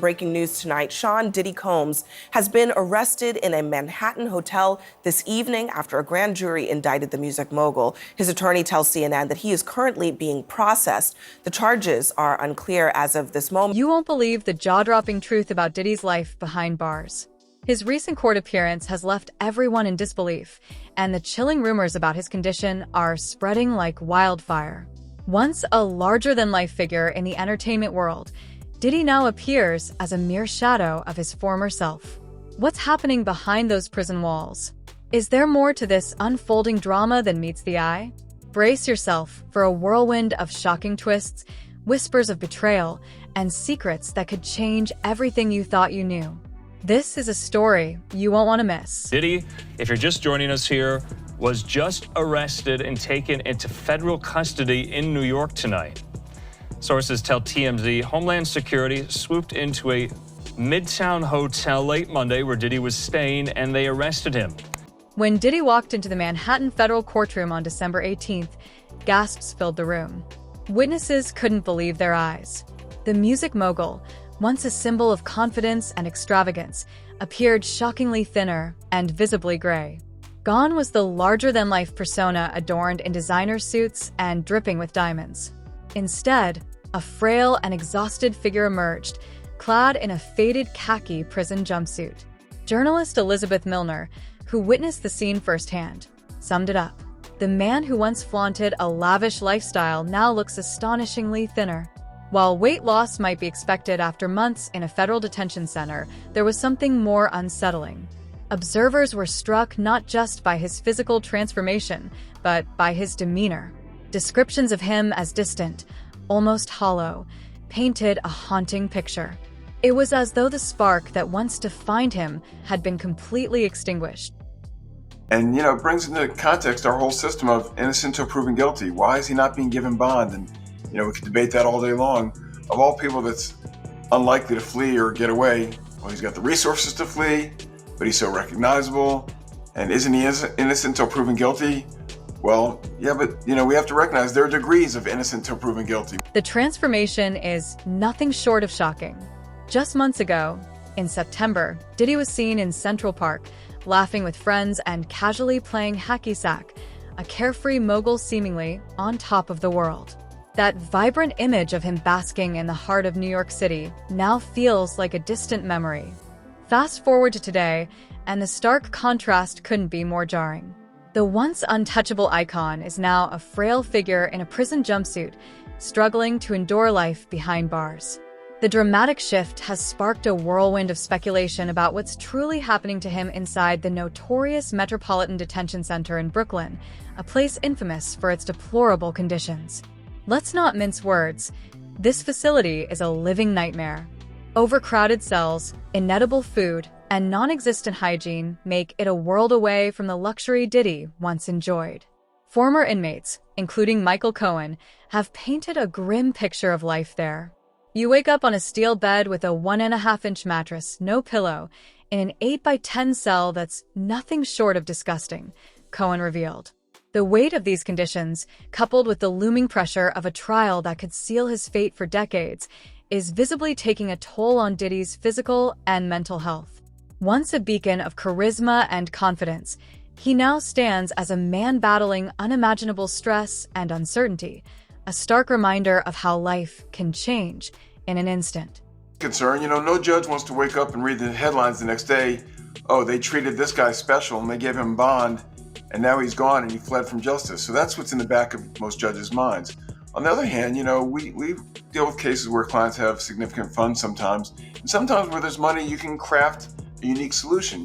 Breaking news tonight, Sean Diddy Combs has been arrested in a Manhattan hotel this evening after a grand jury indicted the music mogul. His attorney tells CNN that he is currently being processed. The charges are unclear as of this moment. You won't believe the jaw-dropping truth about Diddy's life behind bars. His recent court appearance has left everyone in disbelief, and the chilling rumors about his condition are spreading like wildfire. Once a larger-than-life figure in the entertainment world, Diddy now appears as a mere shadow of his former self. What's happening behind those prison walls? Is there more to this unfolding drama than meets the eye? Brace yourself for a whirlwind of shocking twists, whispers of betrayal, and secrets that could change everything you thought you knew. This is a story you won't want to miss. Diddy, if you're just joining us here, was just arrested and taken into federal custody in New York tonight. Sources tell TMZ Homeland Security swooped into a Midtown hotel late Monday where Diddy was staying, and they arrested him. When Diddy walked into the Manhattan federal courtroom on December 18th, gasps filled the room. Witnesses couldn't believe their eyes. The music mogul, once a symbol of confidence and extravagance, appeared shockingly thinner and visibly gray. Gone was the larger-than-life persona adorned in designer suits and dripping with diamonds. Instead, a frail and exhausted figure emerged, clad in a faded khaki prison jumpsuit. Journalist Elizabeth Milner, who witnessed the scene firsthand, summed it up. The man who once flaunted a lavish lifestyle now looks astonishingly thinner. While weight loss might be expected after months in a federal detention center, there was something more unsettling. Observers were struck not just by his physical transformation, but by his demeanor. Descriptions of him as distant, almost hollow, painted a haunting picture. It was as though the spark that once defined him had been completely extinguished. And, it brings into context our whole system of innocent till proven guilty. Why is he not being given bond? And, we could debate that all day long. Of all people that's unlikely to flee or get away, well, he's got the resources to flee, but he's so recognizable. And isn't he innocent till proven guilty? Well, yeah, but, we have to recognize there are degrees of innocent till proven guilty. The transformation is nothing short of shocking. Just months ago, in September, Diddy was seen in Central Park, laughing with friends and casually playing hacky sack, a carefree mogul seemingly on top of the world. That vibrant image of him basking in the heart of New York City now feels like a distant memory. Fast forward to today, and the stark contrast couldn't be more jarring. The once untouchable icon is now a frail figure in a prison jumpsuit, struggling to endure life behind bars. The dramatic shift has sparked a whirlwind of speculation about what's truly happening to him inside the notorious Metropolitan Detention Center in Brooklyn, a place infamous for its deplorable conditions. Let's not mince words. This facility is a living nightmare. Overcrowded cells, inedible food, and non-existent hygiene make it a world away from the luxury Diddy once enjoyed. Former inmates, including Michael Cohen, have painted a grim picture of life there. You wake up on a steel bed with a 1.5-inch mattress, no pillow, in an 8x10 cell that's nothing short of disgusting, Cohen revealed. The weight of these conditions, coupled with the looming pressure of a trial that could seal his fate for decades, is visibly taking a toll on Diddy's physical and mental health. Once a beacon of charisma and confidence, he now stands as a man battling unimaginable stress and uncertainty, a stark reminder of how life can change in an instant. Concern, no judge wants to wake up and read the headlines the next day, oh, they treated this guy special and they gave him bond, and now he's gone and he fled from justice. So that's what's in the back of most judges' minds. On the other hand, we deal with cases where clients have significant funds sometimes, and sometimes where there's money, you can craft a unique solution.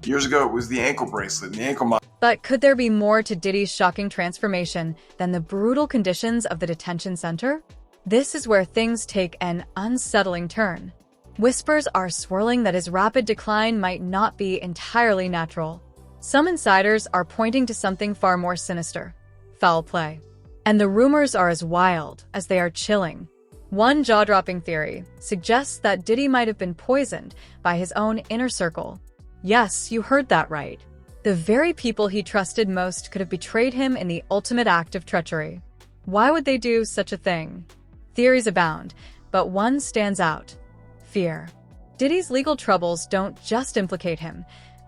Years ago it was the ankle bracelet and the ankle monitor. But could there be more to Diddy's shocking transformation than the brutal conditions of the detention center? This is where things take an unsettling turn. Whispers are swirling that his rapid decline might not be entirely natural. Some insiders are pointing to something far more sinister: foul play. And the rumors are as wild as they are chilling. One jaw-dropping theory suggests that Diddy might have been poisoned by his own inner circle. Yes, you heard that right. The very people he trusted most could have betrayed him in the ultimate act of treachery. Why would they do such a thing? Theories abound, but one stands out. fear. Diddy's legal troubles don't just implicate him.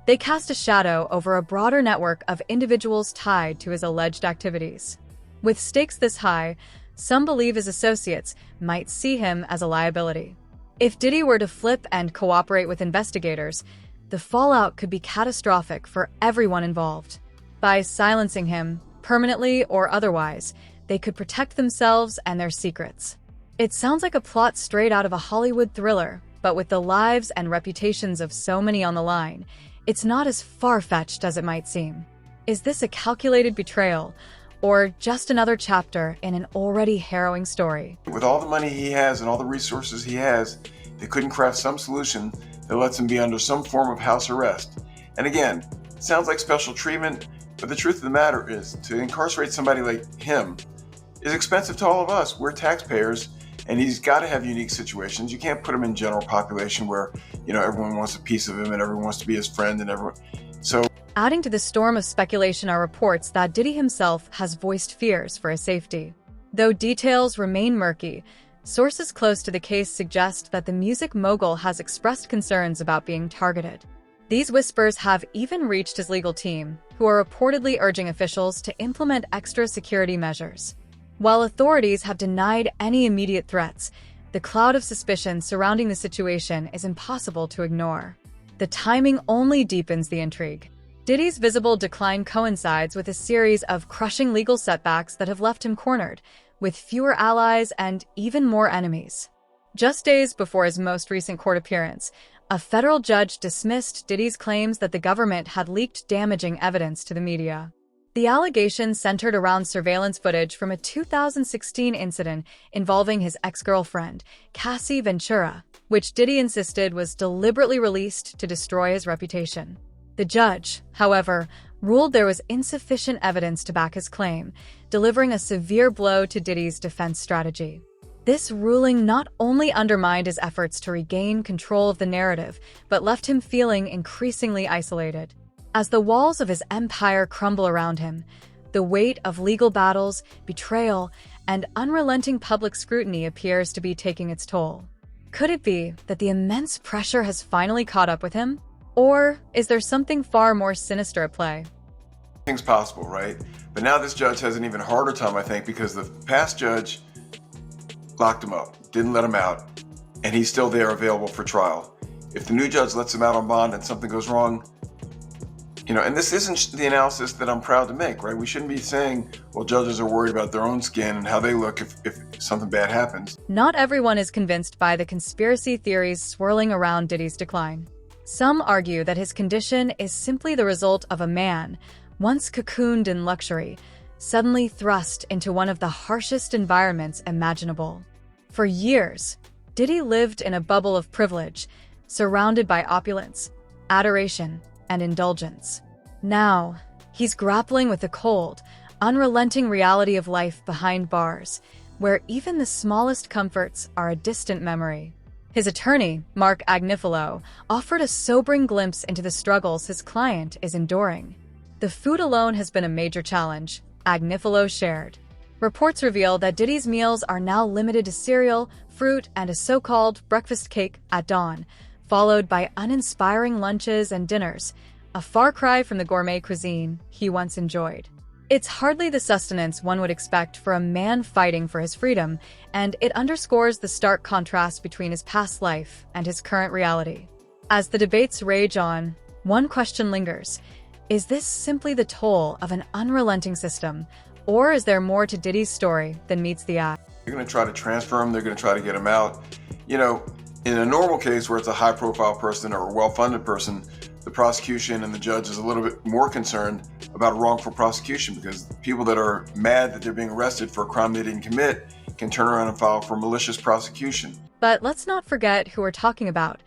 They cast a shadow over a broader network of individuals tied to his alleged activities. With stakes this high, some believe his associates might see him as a liability. If Diddy were to flip and cooperate with investigators, the fallout could be catastrophic for everyone involved. By silencing him, permanently or otherwise, they could protect themselves and their secrets. It sounds like a plot straight out of a Hollywood thriller, but with the lives and reputations of so many on the line, it's not as far-fetched as it might seem. Is this a calculated betrayal, or just another chapter in an already harrowing story? With all the money he has and all the resources he has, they couldn't craft some solution that lets him be under some form of house arrest. And again, it sounds like special treatment, but the truth of the matter is, to incarcerate somebody like him is expensive to all of us. We're taxpayers, and he's got to have unique situations. You can't put him in general population where, everyone wants a piece of him and everyone wants to be his friend and everyone. So, adding to the storm of speculation are reports that Diddy himself has voiced fears for his safety. Though details remain murky, sources close to the case suggest that the music mogul has expressed concerns about being targeted. These whispers have even reached his legal team, who are reportedly urging officials to implement extra security measures. While authorities have denied any immediate threats, the cloud of suspicion surrounding the situation is impossible to ignore. The timing only deepens the intrigue. Diddy's visible decline coincides with a series of crushing legal setbacks that have left him cornered, with fewer allies and even more enemies. Just days before his most recent court appearance, a federal judge dismissed Diddy's claims that the government had leaked damaging evidence to the media. The allegations centered around surveillance footage from a 2016 incident involving his ex-girlfriend, Cassie Ventura, which Diddy insisted was deliberately released to destroy his reputation. The judge, however, ruled there was insufficient evidence to back his claim, delivering a severe blow to Diddy's defense strategy. This ruling not only undermined his efforts to regain control of the narrative, but left him feeling increasingly isolated. As the walls of his empire crumble around him, the weight of legal battles, betrayal, and unrelenting public scrutiny appears to be taking its toll. Could it be that the immense pressure has finally caught up with him? Or is there something far more sinister at play? Things possible, right? But now this judge has an even harder time, I think, because the past judge locked him up, didn't let him out, and he's still there available for trial. If the new judge lets him out on bond and something goes wrong, and this isn't the analysis that I'm proud to make, right? We shouldn't be saying, well, judges are worried about their own skin and how they look if something bad happens. Not everyone is convinced by the conspiracy theories swirling around Diddy's decline. Some argue that his condition is simply the result of a man, once cocooned in luxury, suddenly thrust into one of the harshest environments imaginable. For years, Diddy lived in a bubble of privilege, surrounded by opulence, adoration, and indulgence. Now, he's grappling with the cold, unrelenting reality of life behind bars, where even the smallest comforts are a distant memory. His attorney, Mark Agnifilo, offered a sobering glimpse into the struggles his client is enduring. The food alone has been a major challenge, Agnifilo shared. Reports reveal that Diddy's meals are now limited to cereal, fruit, and a so-called breakfast cake at dawn, followed by uninspiring lunches and dinners, a far cry from the gourmet cuisine he once enjoyed. It's hardly the sustenance one would expect for a man fighting for his freedom, and it underscores the stark contrast between his past life and his current reality. As the debates rage on, one question lingers. Is this simply the toll of an unrelenting system, or is there more to Diddy's story than meets the eye? They're going to try to transfer him. They're going to try to get him out. In a normal case where it's a high-profile person or a well-funded person, the prosecution and the judge is a little bit more concerned about a wrongful prosecution because people that are mad that they're being arrested for a crime they didn't commit can turn around and file for malicious prosecution. But let's not forget who we're talking about.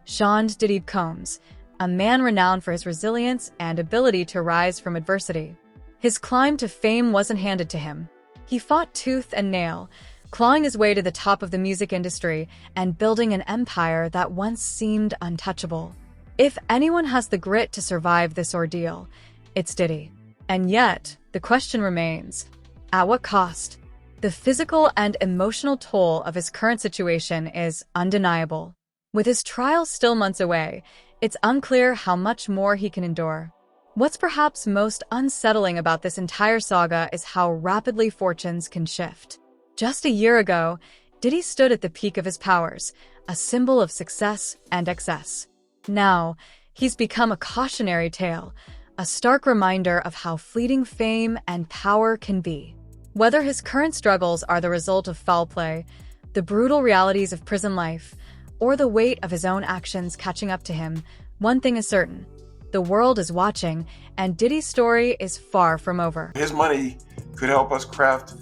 Sean Diddy Combs, a man renowned for his resilience and ability to rise from adversity. His climb to fame wasn't handed to him. He fought tooth and nail, clawing his way to the top of the music industry and building an empire that once seemed untouchable. If anyone has the grit to survive this ordeal, it's Diddy. And yet, the question remains, at what cost? The physical and emotional toll of his current situation is undeniable. With his trial still months away, it's unclear how much more he can endure. What's perhaps most unsettling about this entire saga is how rapidly fortunes can shift. Just a year ago, Diddy stood at the peak of his powers, a symbol of success and excess. Now, he's become a cautionary tale, a stark reminder of how fleeting fame and power can be. Whether his current struggles are the result of foul play, the brutal realities of prison life, or the weight of his own actions catching up to him, one thing is certain: the world is watching, and Diddy's story is far from over. His money could help us craft,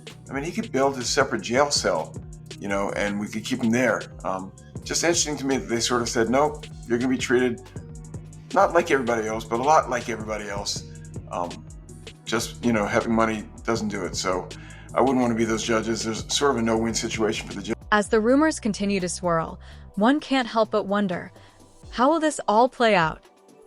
he could build his separate jail cell, and we could keep him there. Just interesting to me that they sort of said, nope, you're going to be treated not like everybody else, but a lot like everybody else. Having money doesn't do it. So I wouldn't want to be those judges. There's sort of a no-win situation for the judge. As the rumors continue to swirl, one can't help but wonder, how will this all play out?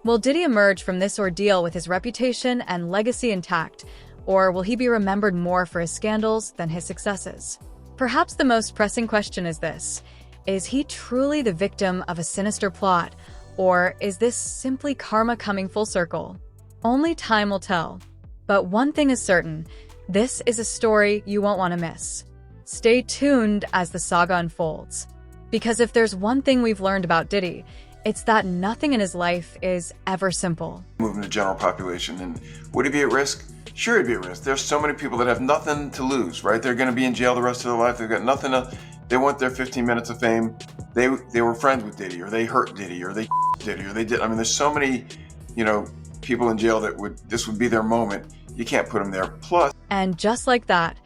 Will Diddy emerge from this ordeal with his reputation and legacy intact, or will he be remembered more for his scandals than his successes? Perhaps the most pressing question is this: is he truly the victim of a sinister plot, or is this simply karma coming full circle? Only time will tell. But one thing is certain: this is a story you won't want to miss. Stay tuned as the saga unfolds. Because if there's one thing we've learned about Diddy, it's that nothing in his life is ever simple. Moving the general population, and would he be at risk? Sure, he'd be at risk. There's so many people that have nothing to lose, right? They're going to be in jail the rest of their life. They've got nothing to. They want their 15 minutes of fame. They were friends with Diddy, or they hurt Diddy, or they Diddy, or they did. There's so many, people in jail that this would be their moment. You can't put them there. Plus, and just like that,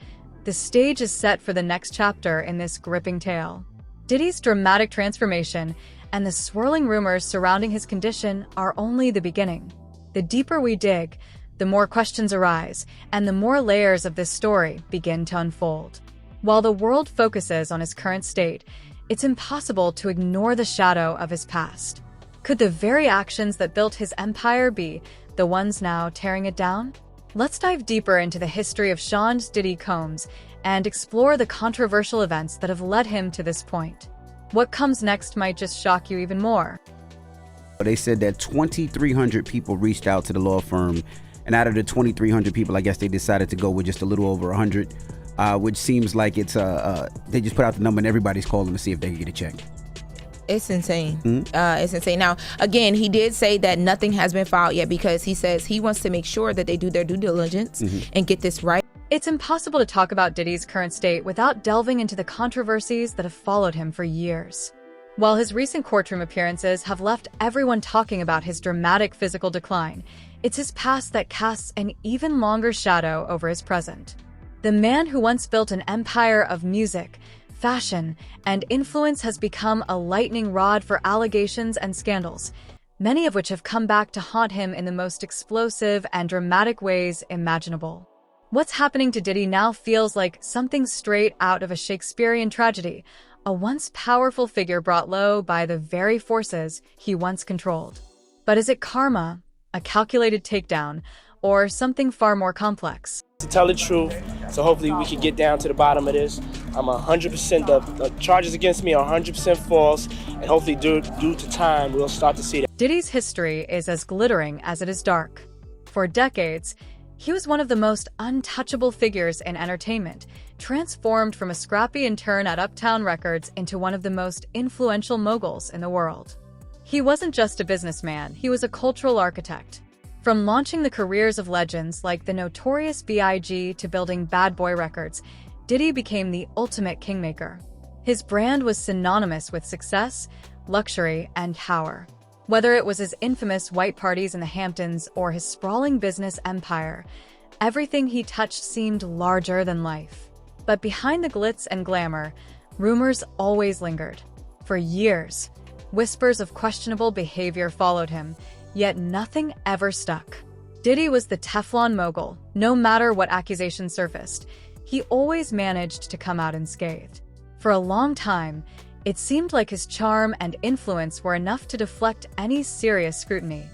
the stage is set for the next chapter in this gripping tale. Diddy's dramatic transformation and the swirling rumors surrounding his condition are only the beginning. The deeper we dig, the more questions arise, and the more layers of this story begin to unfold. While the world focuses on his current state, it's impossible to ignore the shadow of his past. Could the very actions that built his empire be the ones now tearing it down? Let's dive deeper into the history of Sean Diddy Combs and explore the controversial events that have led him to this point. What comes next might just shock you even more. They said that 2,300 people reached out to the law firm, and out of the 2,300 people, I guess they decided to go with just a little over 100, which seems like it's they just put out the number and everybody's calling to see if they can get a check. It's insane. It's insane. Now, again, he did say that nothing has been filed yet because he says he wants to make sure that they do their due diligence and get this right. It's impossible to talk about Diddy's current state without delving into the controversies that have followed him for years. While his recent courtroom appearances have left everyone talking about his dramatic physical decline, it's his past that casts an even longer shadow over his present. The man who once built an empire of music, fashion, and influence has become a lightning rod for allegations and scandals, many of which have come back to haunt him in the most explosive and dramatic ways imaginable. What's happening to Diddy now feels like something straight out of a Shakespearean tragedy, a once powerful figure brought low by the very forces he once controlled. But is it karma, a calculated takedown, or something far more complex? To tell the truth, so hopefully we can get down to the bottom of this. I'm 100%, the charges against me are 100% false, and hopefully due to time, we'll start to see that. Diddy's history is as glittering as it is dark. For decades, he was one of the most untouchable figures in entertainment, transformed from a scrappy intern at Uptown Records into one of the most influential moguls in the world. He wasn't just a businessman, he was a cultural architect. From launching the careers of legends like the notorious B.I.G. to building Bad Boy Records, Diddy became the ultimate kingmaker. His brand was synonymous with success, luxury, and power. Whether it was his infamous white parties in the Hamptons or his sprawling business empire, everything he touched seemed larger than life. But behind the glitz and glamour, rumors always lingered. For years, whispers of questionable behavior followed him, yet nothing ever stuck. Diddy was the Teflon mogul. No matter what accusations surfaced, he always managed to come out unscathed. For a long time, it seemed like his charm and influence were enough to deflect any serious scrutiny.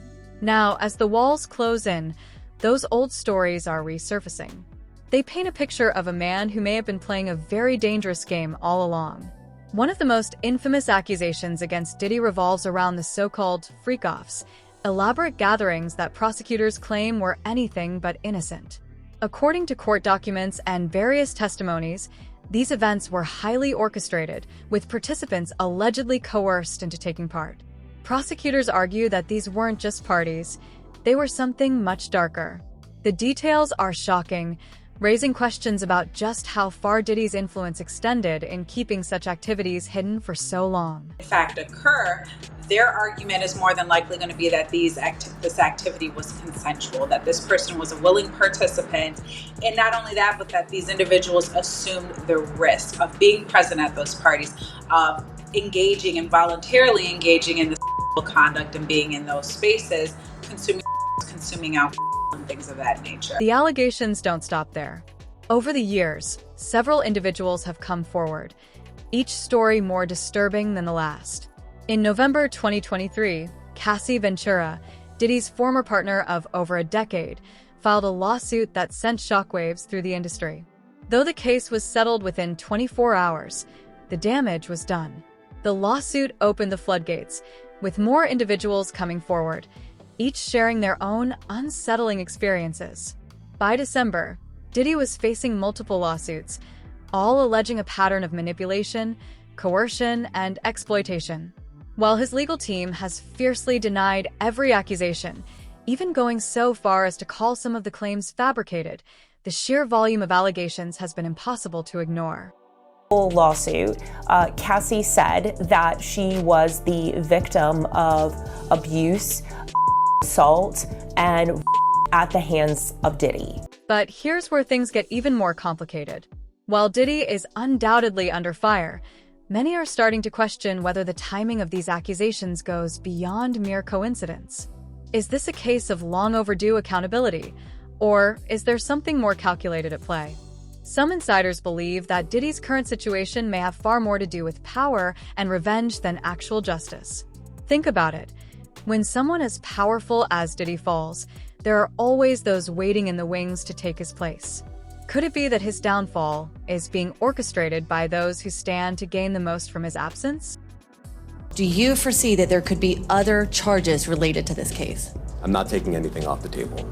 Now, as the walls close in, those old stories are resurfacing. They paint a picture of a man who may have been playing a very dangerous game all along. One of the most infamous accusations against Diddy revolves around the so-called freak-offs, elaborate gatherings that prosecutors claim were anything but innocent. According to court documents and various testimonies, these events were highly orchestrated, with participants allegedly coerced into taking part. Prosecutors argue that these weren't just parties, they were something much darker. The details are shocking, raising questions about just how far Diddy's influence extended in keeping such activities hidden for so long. In fact, occur, their argument is more than likely going to be that this activity was consensual, that this person was a willing participant, and not only that, but that these individuals assumed the risk of being present at those parties, of engaging and voluntarily engaging in this conduct and being in those spaces, consuming alcohol and things of that nature. The allegations don't stop there. Over the years, several individuals have come forward, each story more disturbing than the last. In November 2023, Cassie Ventura, Diddy's former partner of over a decade, filed a lawsuit that sent shockwaves through the industry. Though the case was settled within 24 hours, the damage was done. The lawsuit opened the floodgates, with more individuals coming forward, each sharing their own unsettling experiences. By December, Diddy was facing multiple lawsuits, all alleging a pattern of manipulation, coercion, and exploitation. While his legal team has fiercely denied every accusation, even going so far as to call some of the claims fabricated, the sheer volume of allegations has been impossible to ignore. Lawsuit, Cassie said that she was the victim of abuse, assault, and at the hands of Diddy. But here's where things get even more complicated. While Diddy is undoubtedly under fire, many are starting to question whether the timing of these accusations goes beyond mere coincidence. Is this a case of long overdue accountability, or is there something more calculated at play? Some insiders believe that Diddy's current situation may have far more to do with power and revenge than actual justice. Think about it. When someone as powerful as Diddy falls, there are always those waiting in the wings to take his place. Could it be that his downfall is being orchestrated by those who stand to gain the most from his absence? Do you foresee that there could be other charges related to this case? I'm not taking anything off the table.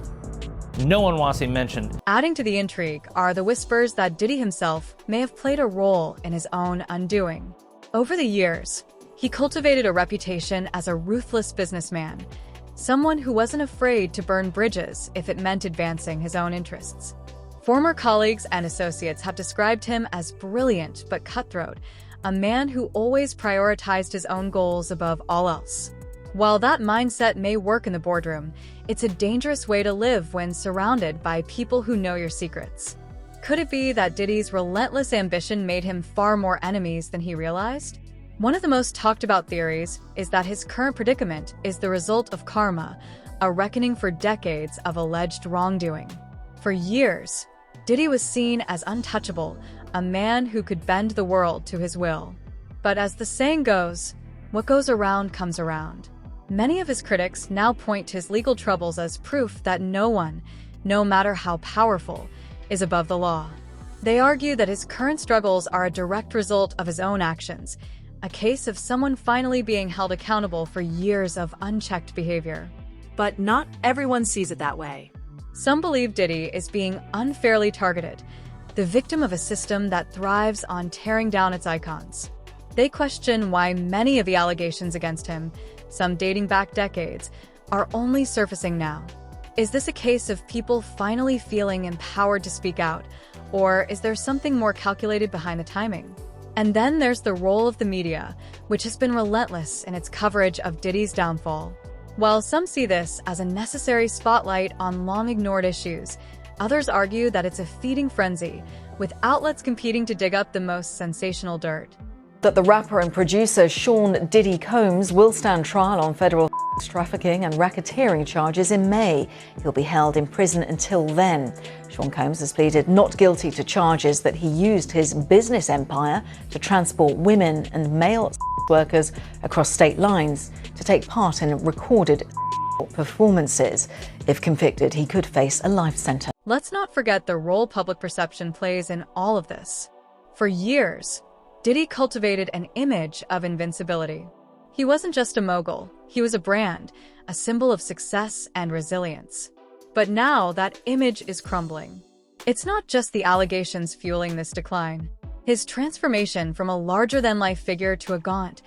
No one wants him mentioned. Adding to the intrigue are the whispers that Diddy himself may have played a role in his own undoing. Over the years, he cultivated a reputation as a ruthless businessman, someone who wasn't afraid to burn bridges if it meant advancing his own interests. Former colleagues and associates have described him as brilliant but cutthroat, a man who always prioritized his own goals above all else. While that mindset may work in the boardroom, it's a dangerous way to live when surrounded by people who know your secrets. Could it be that Diddy's relentless ambition made him far more enemies than he realized? One of the most talked about theories is that his current predicament is the result of karma, a reckoning for decades of alleged wrongdoing. For years, Diddy was seen as untouchable, a man who could bend the world to his will. But as the saying goes, what goes around comes around. Many of his critics now point to his legal troubles as proof that no one, no matter how powerful, is above the law. They argue that his current struggles are a direct result of his own actions, a case of someone finally being held accountable for years of unchecked behavior. But not everyone sees it that way. Some believe Diddy is being unfairly targeted, the victim of a system that thrives on tearing down its icons. They question why many of the allegations against him, some dating back decades, are only surfacing now. Is this a case of people finally feeling empowered to speak out, or is there something more calculated behind the timing? And then there's the role of the media, which has been relentless in its coverage of Diddy's downfall. While some see this as a necessary spotlight on long-ignored issues, others argue that it's a feeding frenzy, with outlets competing to dig up the most sensational dirt. That the rapper and producer Sean Diddy Combs will stand trial on federal trafficking and racketeering charges in May. He'll be held in prison until then. Sean Combs has pleaded not guilty to charges that he used his business empire to transport women and male workers across state lines to take part in recorded performances. If convicted, he could face a life sentence. Let's not forget the role public perception plays in all of this. For years, Diddy cultivated an image of invincibility. He wasn't just a mogul, he was a brand, a symbol of success and resilience. But now that image is crumbling. It's not just the allegations fueling this decline. His transformation from a larger-than-life figure to a gaunt,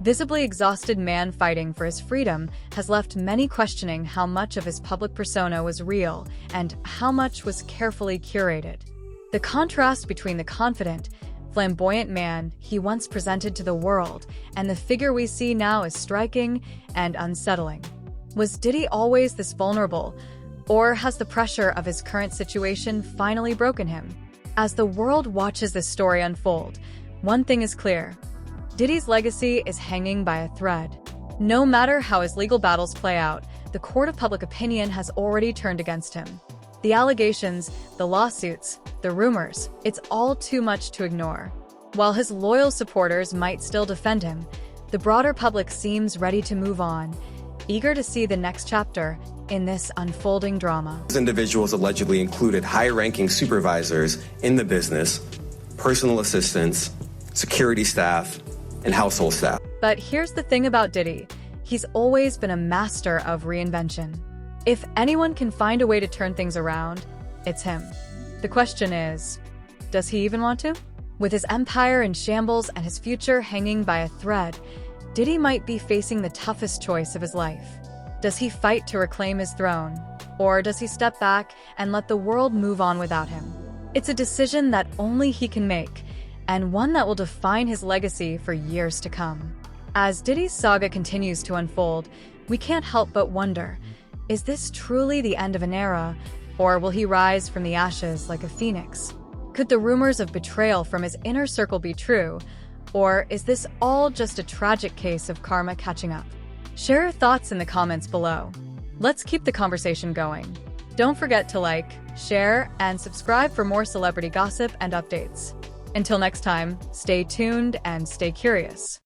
visibly exhausted man fighting for his freedom has left many questioning how much of his public persona was real and how much was carefully curated. The contrast between the confident, flamboyant man he once presented to the world and the figure we see now is striking and unsettling. Was Diddy always this vulnerable, or has the pressure of his current situation finally broken him? As the world watches this story unfold, one thing is clear: Diddy's legacy is hanging by a thread. No matter how his legal battles play out, the court of public opinion has already turned against him. The allegations, the lawsuits, the rumors, it's all too much to ignore. While his loyal supporters might still defend him, the broader public seems ready to move on, eager to see the next chapter in this unfolding drama. These individuals allegedly included high-ranking supervisors in the business, personal assistants, security staff, and household staff. But here's the thing about Diddy. He's always been a master of reinvention. If anyone can find a way to turn things around, it's him. The question is, does he even want to? With his empire in shambles and his future hanging by a thread, Diddy might be facing the toughest choice of his life. Does he fight to reclaim his throne? Or does he step back and let the world move on without him? It's a decision that only he can make, and one that will define his legacy for years to come. As Diddy's saga continues to unfold, we can't help but wonder, is this truly the end of an era, or will he rise from the ashes like a phoenix? Could the rumors of betrayal from his inner circle be true, or is this all just a tragic case of karma catching up? Share your thoughts in the comments below. Let's keep the conversation going. Don't forget to like, share, and subscribe for more celebrity gossip and updates. Until next time, stay tuned and stay curious.